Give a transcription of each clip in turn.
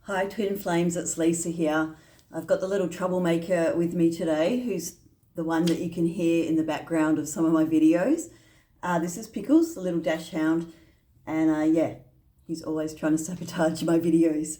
Hi Twin Flames, it's Lisa here. I've got the little troublemaker with me today, who's the one that you can hear in the background of some of my videos. This is Pickles, the little dash hound, and he's always trying to sabotage my videos.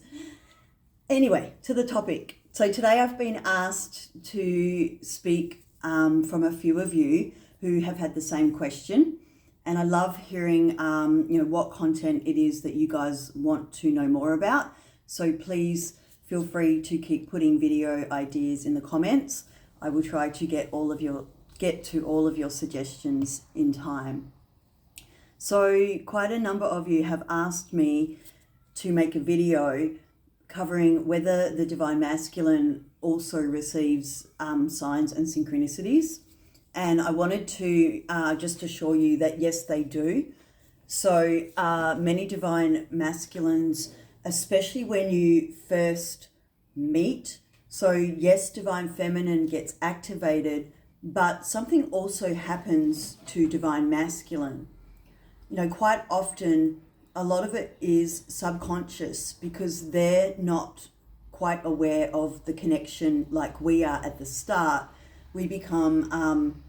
Anyway, to the topic. So today I've been asked to speak from a few of you who have had the same question. And I love hearing, what content it is that you guys want to know more about. So please feel free to keep putting video ideas in the comments. I will try to get to all of your suggestions in time. So quite a number of you have asked me to make a video covering whether the Divine Masculine also receives signs and synchronicities. And I wanted to just assure you that yes, they do. So many Divine Masculines, especially when you first meet. So yes, Divine Feminine gets activated, but something also happens to Divine Masculine. Quite often, a lot of it is subconscious because they're not quite aware of the connection like we are at the start. We become,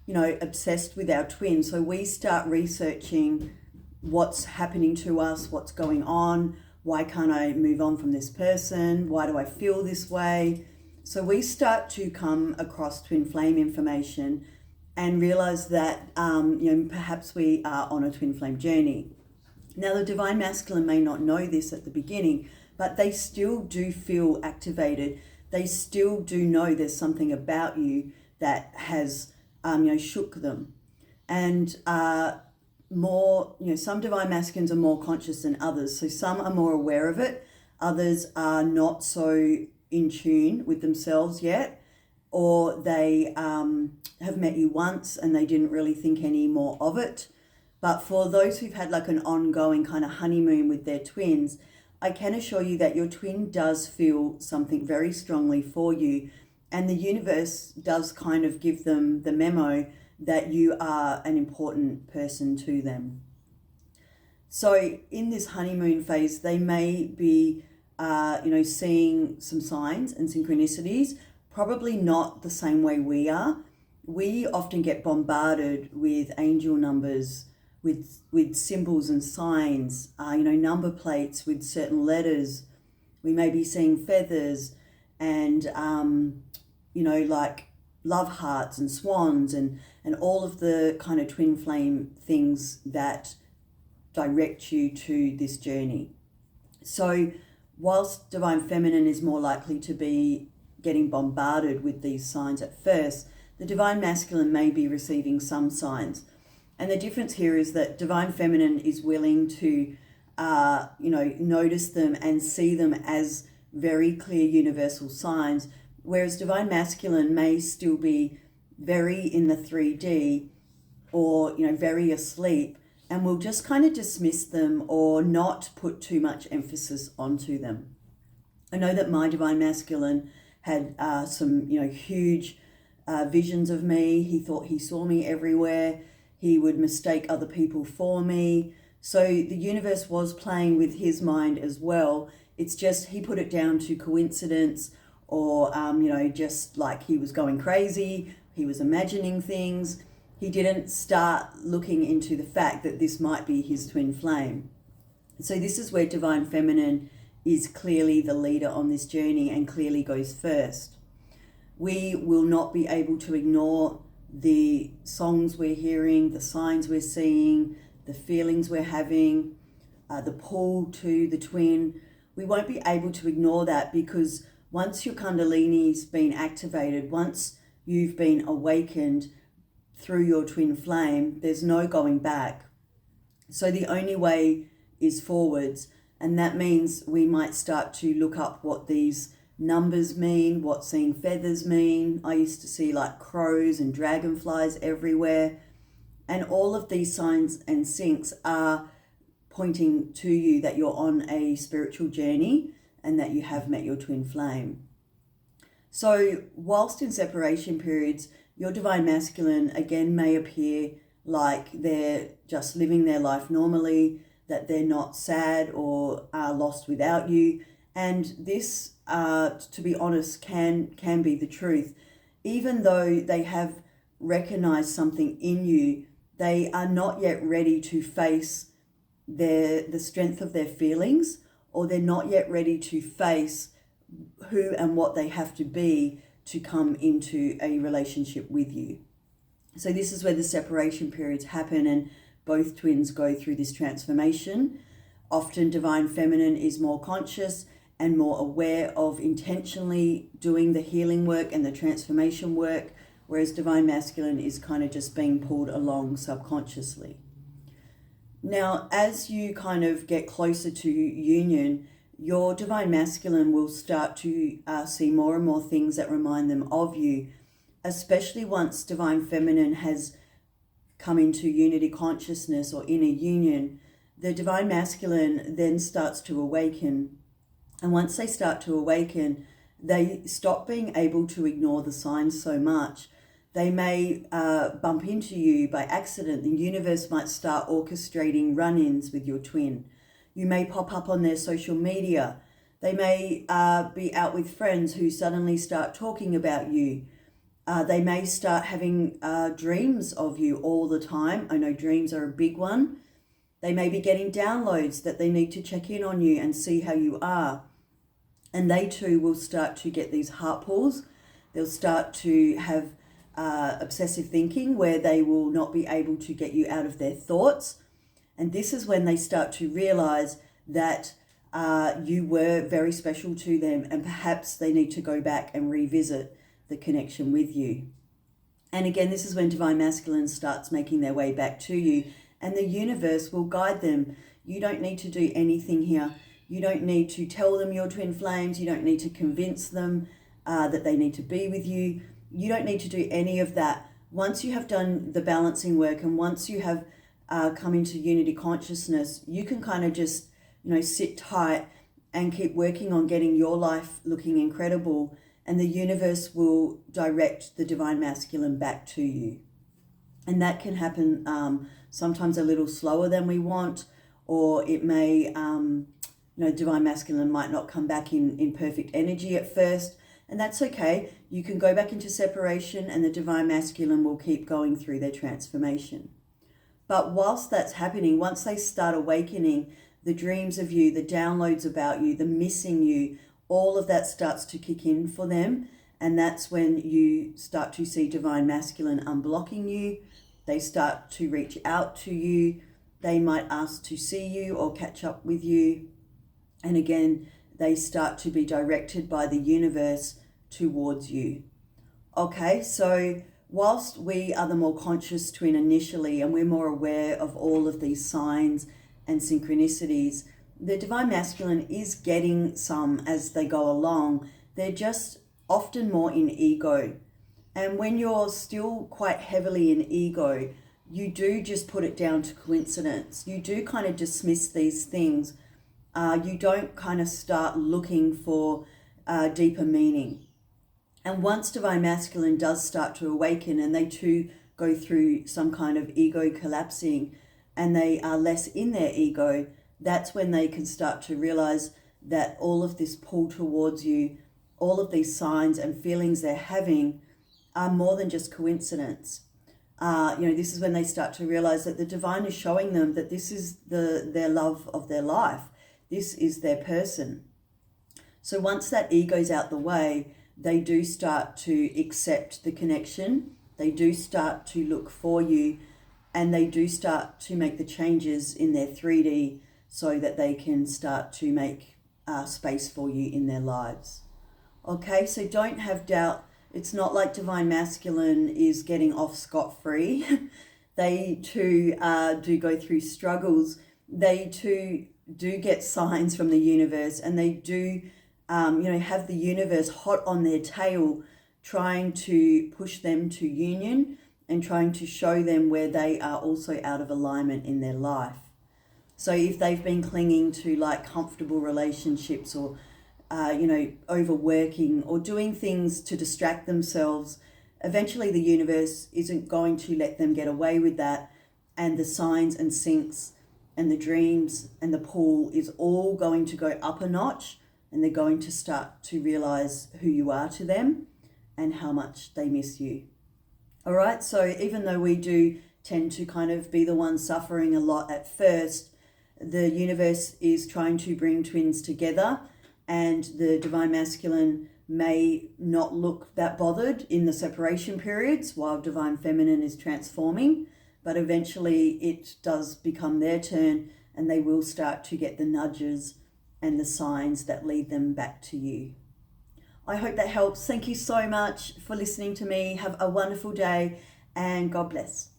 obsessed with our twin. So we start researching what's happening to us, what's going on. Why can't I move on from this person? Why do I feel this way? So we start to come across twin flame information and realize that, perhaps we are on a twin flame journey. Now, the Divine Masculine may not know this at the beginning, but they still do feel activated. They still do know there's something about you that has, shook them. And some Divine Masculines are more conscious than others. So some are more aware of it. Others are not so in tune with themselves yet, or they have met you once and they didn't really think any more of it. But for those who've had like an ongoing kind of honeymoon with their twins, I can assure you that your twin does feel something very strongly for you. And the universe does kind of give them the memo that you are an important person to them. So in this honeymoon phase, they may be, seeing some signs and synchronicities, probably not the same way we are. We often get bombarded with angel numbers, with symbols and signs, number plates with certain letters. We may be seeing feathers and, like love hearts and swans and all of the kind of twin flame things that direct you to this journey. So whilst Divine Feminine is more likely to be getting bombarded with these signs at first, the Divine Masculine may be receiving some signs. And the difference here is that Divine Feminine is willing to, notice them and see them as very clear universal signs, whereas Divine Masculine may still be very in the 3D or, very asleep, and will just kind of dismiss them or not put too much emphasis onto them. I know that my Divine Masculine had some, huge visions of me. He thought he saw me everywhere. He would mistake other people for me. So the universe was playing with his mind as well. It's just he put it down to coincidence or, just like he was going crazy. He was imagining things. He didn't start looking into the fact that this might be his twin flame. So this is where Divine Feminine is clearly the leader on this journey and clearly goes first. We will not be able to ignore the songs we're hearing, the signs we're seeing, the feelings we're having, the pull to the twin. We won't be able to ignore that because once your Kundalini's been activated, once you've been awakened through your twin flame, there's no going back. So the only way is forwards, and that means we might start to look up what these numbers mean, what seeing feathers mean. I used to see like crows and dragonflies everywhere, and all of these signs and syncs are pointing to you that you're on a spiritual journey and that you have met your twin flame. So whilst in separation periods, your Divine Masculine again may appear like they're just living their life normally, that they're not sad or are lost without you. And this, to be honest, can be the truth. Even though they have recognized something in you, they are not yet ready to face the strength of their feelings, or they're not yet ready to face who and what they have to be to come into a relationship with you. So this is where the separation periods happen, and both twins go through this transformation. Often divine feminine is more conscious and more aware of intentionally doing the healing work and the transformation work, whereas divine masculine is kind of just being pulled along subconsciously. Now, as you kind of get closer to union, your divine masculine will start to see more and more things that remind them of you, especially once divine feminine has come into unity consciousness or inner union. The divine masculine then starts to awaken. And once they start to awaken, they stop being able to ignore the signs so much. They may bump into you by accident. The universe might start orchestrating run-ins with your twin. You may pop up on their social media. They may be out with friends who suddenly start talking about you. They may start having dreams of you all the time. I know dreams are a big one. They may be getting downloads that they need to check in on you and see how you are. And they too will start to get these heart pulls. They'll start to have obsessive thinking where they will not be able to get you out of their thoughts. And this is when they start to realize that you were very special to them, and perhaps they need to go back and revisit the connection with you. And again, this is when divine masculine starts making their way back to you, and the universe will guide them. You don't need to do anything here. You don't need to tell them you're twin flames. You don't need to convince them that they need to be with you. You don't need to do any of that. Once you have done the balancing work, and once you have come into unity consciousness, you can kind of just, sit tight and keep working on getting your life looking incredible, and the universe will direct the divine masculine back to you. And that can happen sometimes a little slower than we want, or it may, divine masculine might not come back in perfect energy at first, and that's okay. You can go back into separation, and the divine masculine will keep going through their transformation. But whilst that's happening, once they start awakening, the dreams of you, the downloads about you, the missing you, all of that starts to kick in for them. And that's when you start to see divine masculine unblocking you. They start to reach out to you. They might ask to see you or catch up with you. And again, they start to be directed by the universe towards you. Okay, so whilst we are the more conscious twin initially, and we're more aware of all of these signs and synchronicities, the divine masculine is getting some as they go along. They're just often more in ego. And when you're still quite heavily in ego, you do just put it down to coincidence. You do kind of dismiss these things. You don't kind of start looking for deeper meaning. And once divine masculine does start to awaken, and they too go through some kind of ego collapsing, and they are less in their ego, that's when they can start to realize that all of this pull towards you, all of these signs and feelings they're having are more than just coincidence. This is when they start to realize that the divine is showing them that this is their love of their life. This is their person. So once that ego's out the way, they do start to accept the connection. They do start to look for you, and they do start to make the changes in their 3D so that they can start to make space for you in their lives. Okay, so don't have doubt. It's not like divine masculine is getting off scot-free. They too do go through struggles. They too do get signs from the universe, and they do have the universe hot on their tail, trying to push them to union and trying to show them where they are also out of alignment in their life. So if they've been clinging to like comfortable relationships, or overworking or doing things to distract themselves, eventually the universe isn't going to let them get away with that, and the signs and syncs and the dreams and the pull is all going to go up a notch and they're going to start to realize who you are to them and how much they miss you. All right, so even though we do tend to kind of be the ones suffering a lot at first, the universe is trying to bring twins together, and the divine masculine may not look that bothered in the separation periods while divine feminine is transforming, but eventually it does become their turn, and they will start to get the nudges and the signs that lead them back to you. I hope that helps. Thank you so much for listening to me. Have a wonderful day, and God bless.